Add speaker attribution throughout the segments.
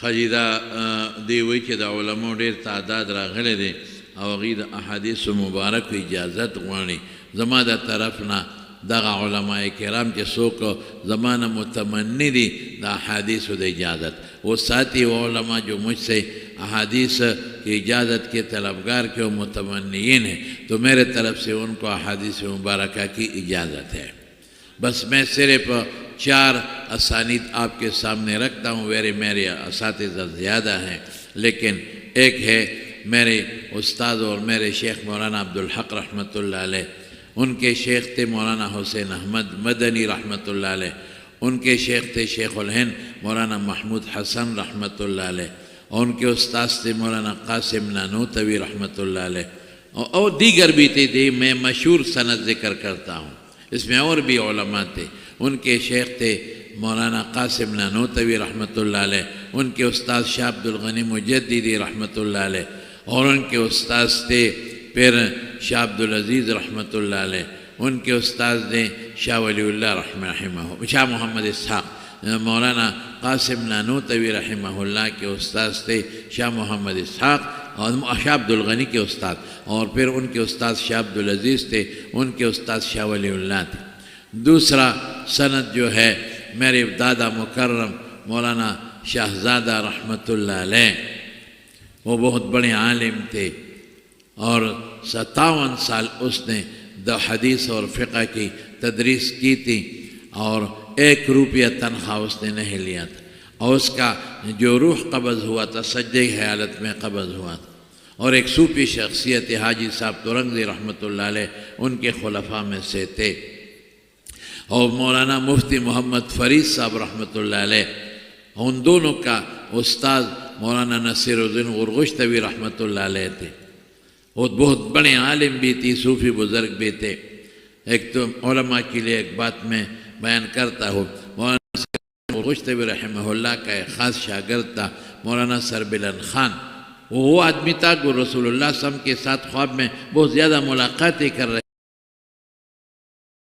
Speaker 1: خجیدا دی وی چې د علماء ډېر تعداد راغلی دی او هغوی د احادیثو مبارکو اجازت غواړي. زما د طرف نه دغه علماء کرام چې څوک زما نه متمنی دي د احادیثو د اجازت، وہ ساتھی وہ علماء جو مجھ سے احادیث کی اجازت کے طلبگار کے و متمنین ہیں، تو میرے طرف سے ان کو احادیث مبارکہ کی اجازت ہے. بس میں صرف 4 اسانید آپ کے سامنے رکھتا ہوں. میرے اساتذہ زیادہ ہیں، لیکن ایک ہے میرے استاد اور میرے شیخ مولانا عبدالحق رحمۃ اللہ علیہ. ان کے شیخ تھے مولانا حسین احمد مدنی رحمۃ اللہ علیہ. ان کے شیخ تھے شیخ الہند مولانا محمود حسن رحمۃ اللہ علیہ. اور ان کے استاد تھے مولانا قاسم نانوتوی رحمۃ اللہ علیہ. اور دیگر بھی تھے. میں مشہور سند ذکر کرتا ہوں، اس میں اور بھی علماء تھے. ان کے شیخ تھے مولانا قاسم نانوتوی رحمۃ اللہ علیہ. ان کے استاد شاہ عبدالغنی مجددی رحمۃ اللہ علیہ. اور ان کے استاد تھے پھر شاہ عبدالعزیز رحمۃ اللہ علیہ. ان کے استاد نے شاہ ولی اللہ رحمہ شاہ محمد اسحاق. مولانا قاسم نانوتوی رحمہ اللہ کے استاد تھے شاہ محمد اسحاق اور شاہ عبدالغنی کے استاد. اور پھر ان کے استاد شاہ عبدالعزیز تھے. ان کے استاد شاہ ولی اللہ تھے. دوسرا سند جو ہے میرے دادا مکرم مولانا شہزادہ رحمۃ اللہ علیہ، وہ بہت بڑے عالم تھے اور 57 سال اس نے حدیث اور فقہ کی تدریس کی تھی اور 1 روپیہ تنخواہ اس نے نہیں لیا تھا. اور اس کا جو روح قبض ہوا تھا سجدے کی حالت میں قبض ہوا تھا. اور ایک صوفی شخصیت حاجی صاحب ترنگزی رحمۃ اللہ علیہ ان کے خلفاء میں سے تھے. اور مولانا مفتی محمد فرید صاحب رحمۃ اللہ علیہ، ان دونوں کا استاد مولانا نصیر الدین غرغشتوی رحمۃ اللہ علیہ تھے. وہ بہت بڑے عالم بھی تھی، صوفی بزرگ بھی تھے. ایک تو علماء کے لیے ایک بات میں بیان کرتا ہوں. مولانا نصیر غرغشتوی رحمہ اللہ کا ایک خاص شاگرد تھا مولانا سربلند خان. وہ آدمی تھا کہ رسول اللہ صلی اللہ علیہ وسلم کے ساتھ خواب میں بہت زیادہ ملاقاتیں کر رہے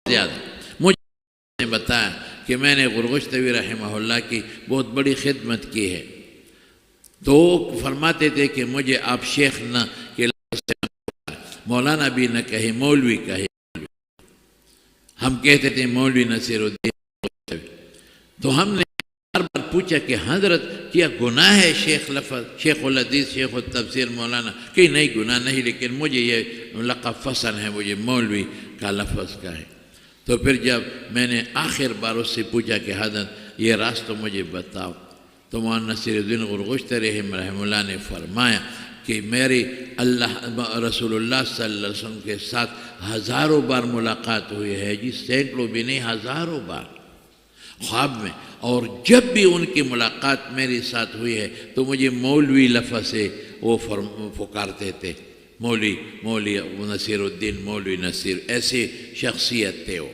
Speaker 1: زیادہ. مجھے بتایا کہ میں نے غرغشتوی رحمہ اللہ کی بہت بڑی خدمت کی ہے. تو فرماتے تھے کہ مجھے آپ شیخ نہ کہ مولانا بھی نہ کہے، مولوی کہے. ہم کہتے تھے مولوی نصیر الدین. تو ہم نے بار بار پوچھا کہ حضرت کیا گناہ ہے شیخ لفظ، شیخ الحدیث شیخ التفسیر مولانا؟ کہ نہیں گناہ نہیں، لیکن مجھے یہ لقب پسند ہے، مجھے مولوی کا لفظ کا ہے. تو پھر جب میں نے آخر بار اس سے پوچھا کہ حضرت یہ راستہ مجھے بتاؤ، تو مولانا نصیر الدین غرغشتوی رحمہ اللہ نے فرمایا کہ میری رسول اللہ صلی اللہ علیہ وسلم کے ساتھ ہزاروں بار ملاقات ہوئی ہے جی، سینکڑوں بھی نہیں، ہزاروں بار خواب میں. اور جب بھی ان کی ملاقات میرے ساتھ ہوئی ہے تو مجھے مولوی لفظ سے وہ پکارتے تھے. مولوی نصیر الدین، مولوی نصیر، ایسی شخصیت تھے وہ.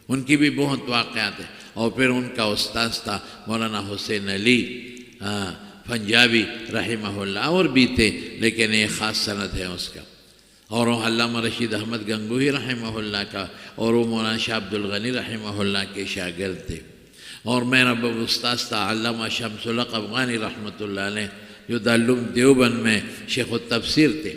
Speaker 1: ان کی بھی بہت واقعات ہیں. اور پھر ان کا استاد تھا مولانا حسین علی پنجابی رحمہ اللہ، اور بھی تھے لیکن ایک خاص سند ہے اس کا. اور وہ علامہ رشید احمد گنگوہی رحمہ اللہ کا، اور وہ مولانا شاہ عبدالغنی رحمہ اللہ کے شاگرد تھے. اور میرا استاد تھا علامہ شمس الحق افغانی رحمۃ اللہ علیہ، جو دارالعلوم دیوبند میں شیخ التفسیر تھے.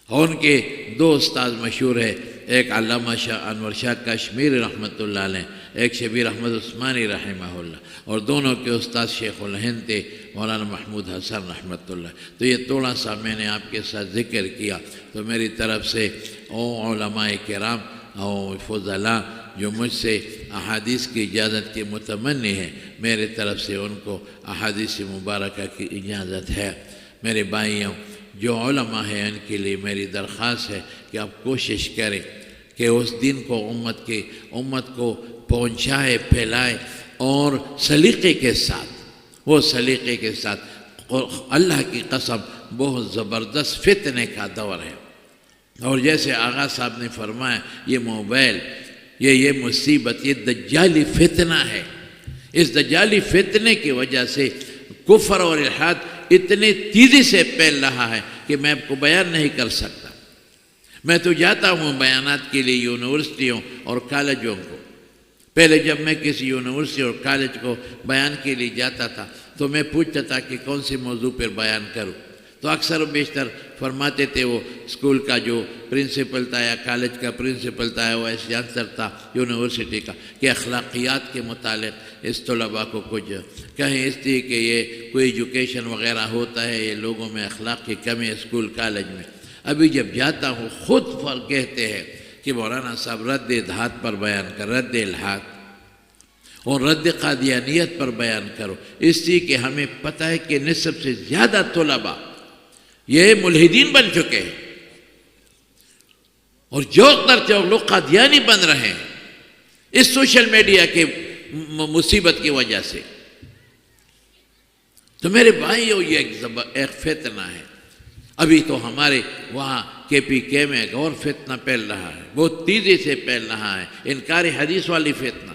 Speaker 1: اور ان کے 2 استاد مشہور ہیں، ایک علامہ شاہ انور شاہ کشمیری رحمۃ اللہ علیہ، ایک شبیر احمد عثمانی رحمہ اللہ. اور دونوں کے استاد شیخ الہند تھے مولانا محمود حسن رحمۃ اللہ. تو یہ تھوڑا سا میں نے آپ کے ساتھ ذکر کیا. تو میری طرف سے علماء کرام اور فضلاء جو مجھ سے احادیث کی اجازت کے متمنی ہیں، میرے طرف سے ان کو احادیث مبارکہ کی اجازت ہے. میرے بھائیوں جو علماء ہیں ان کے لیے میری درخواست ہے کہ آپ کوشش کریں کہ اس دن کو امت کو پہنچائے، پھیلائے، اور سلیقے کے ساتھ، وہ سلیقے کے ساتھ. اللہ کی قسم بہت زبردست فتنے کا دور ہے. اور جیسے آغا صاحب نے فرمایا، یہ موبائل، یہ مصیبت، یہ دجالی فتنہ ہے. اس دجالی فتنے کی وجہ سے کفر اور الحاد اتنے تیزی سے پھیل رہا ہے کہ میں آپ کو بیان نہیں کر سکتا. میں تو جاتا ہوں بیانات کے لیے یونیورسٹیوں اور کالجوں کو، پہلے جب میں کسی یونیورسٹی اور کالج کو بیان کے لیے جاتا تھا تو میں پوچھتا تھا کہ کون سی موضوع پر بیان کروں، تو اکثر و بیشتر فرماتے تھے وہ اسکول کا جو پرنسپل تھا یا کالج کا پرنسپل تھا یا وائس چانسلر تھا یونیورسٹی کا، کہ اخلاقیات کے متعلق اس طلباء کو کچھ کہیں، اس لیے کہ یہ کوئی ایجوکیشن وغیرہ ہوتا ہے، یہ لوگوں میں اخلاق کی کمی ہے اسکول کالج میں۔ ابھی جب جاتا ہوں خود کہتے ہیں کہ مولانا صاحب رد دھات پر بیان کر، رد الحاد اور رد قادیانیت پر بیان کرو، اس لیے کہ ہمیں پتہ ہے کہ نصف سے زیادہ طلباء یہ ملحدین بن چکے ہیں، اور جوق در چوک لوگ قادیانی بن رہے ہیں اس سوشل میڈیا کے مصیبت کی وجہ سے۔ تو میرے بھائیو یہ ایک فتنہ ہے۔ ابھی تو ہمارے وہاں KPK میں ایک اور فتنہ پھیل رہا ہے، بہت تیزی سے پھیل رہا ہے، انکار حدیث والی فتنہ۔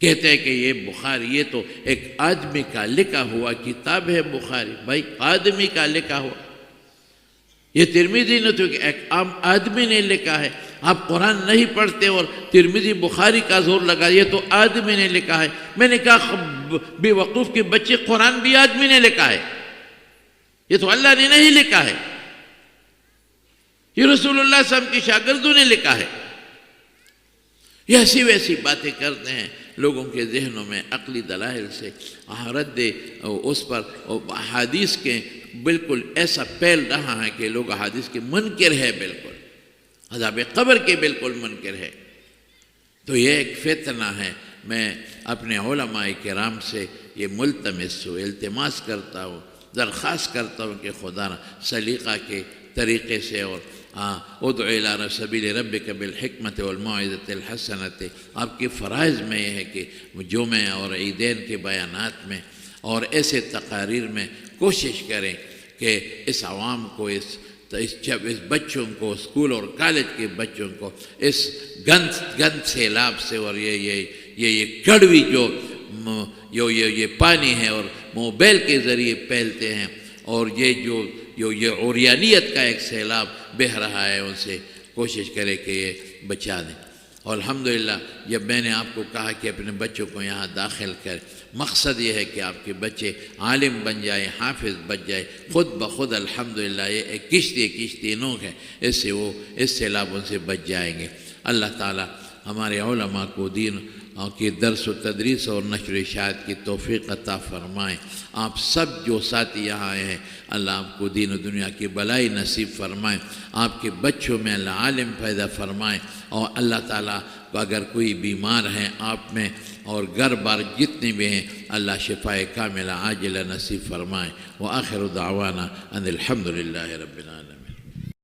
Speaker 1: کہتے ہیں کہ یہ بخاری، یہ تو ایک آدمی کا لکھا ہوا کتاب ہے بخاری۔ بھائی آدمی کا لکھا ہوا، یہ ترمذی نے تو ایک عام آدمی نے لکھا ہے۔ آپ قرآن نہیں پڑھتے اور ترمذی بخاری کا زور لگا، یہ تو آدمی نے لکھا ہے۔ میں نے کہا بے وقوف کے بچے، قرآن بھی آدمی نے لکھا ہے، یہ تو اللہ نے نہیں لکھا ہے، یہ رسول اللہ صلی اللہ علیہ وسلم کی شاگردوں نے لکھا ہے۔ یہ ایسی ویسی باتیں کرتے ہیں، لوگوں کے ذہنوں میں عقلی دلائل سے رد اس پر احادیث کے بالکل ایسا پھیل رہا ہے کہ لوگ احادیث کے منکر ہے، بالکل عذاب قبر کے بالکل منکر ہے۔ تو یہ ایک فتنہ ہے۔ میں اپنے علماء کرام سے یہ ملتمس ہوں، التماس کرتا ہوں، درخواست کرتا ہوں کہ خدا سلیقہ کے طریقے سے اور ادعو الی سبیل ربک بالحکمت والموعظۃ الحسنۃ، آپ کے فرائض میں یہ ہے کہ جمعہ اور عیدین کے بیانات میں اور ایسے تقاریر میں کوشش کریں کہ اس عوام کو، اس بچوں کو، اسکول اور کالج کے بچوں کو اس گند سیلاب سے اور یہ کڑوی جو یہ پانی ہے اور موبائل کے ذریعے پھیلتے ہیں، اور یہ عریانیت کا ایک سیلاب بہہ رہا ہے، ان سے کوشش کرے کہ یہ بچا دیں۔ اور الحمدللہ جب میں نے آپ کو کہا کہ اپنے بچوں کو یہاں داخل کریں، مقصد یہ ہے کہ آپ کے بچے عالم بن جائیں، حافظ بن جائیں، خود بخود الحمدللہ یہ ایک کشتی نوک ہے، اس سیلابوں سے بچ جائیں گے۔ اللہ تعالی ہمارے علماء کو دین کی درس و تدریس اور نشر و اشاعت کی توفیق عطا فرمائیں۔ آپ سب جو ساتھی یہاں آئے ہیں، اللہ آپ کو دین و دنیا کی بلائی نصیب فرمائیں، آپ کے بچوں میں اللہ عالم پیدا فرمائیں، اور اللہ تعالیٰ اگر کوئی بیمار ہیں آپ میں اور گھر بار جتنے بھی ہیں، اللہ شفائے کاملہ عاجلہ نصیب فرمائیں۔ وآخر دعوانا ان الحمدللہ رب العالمین۔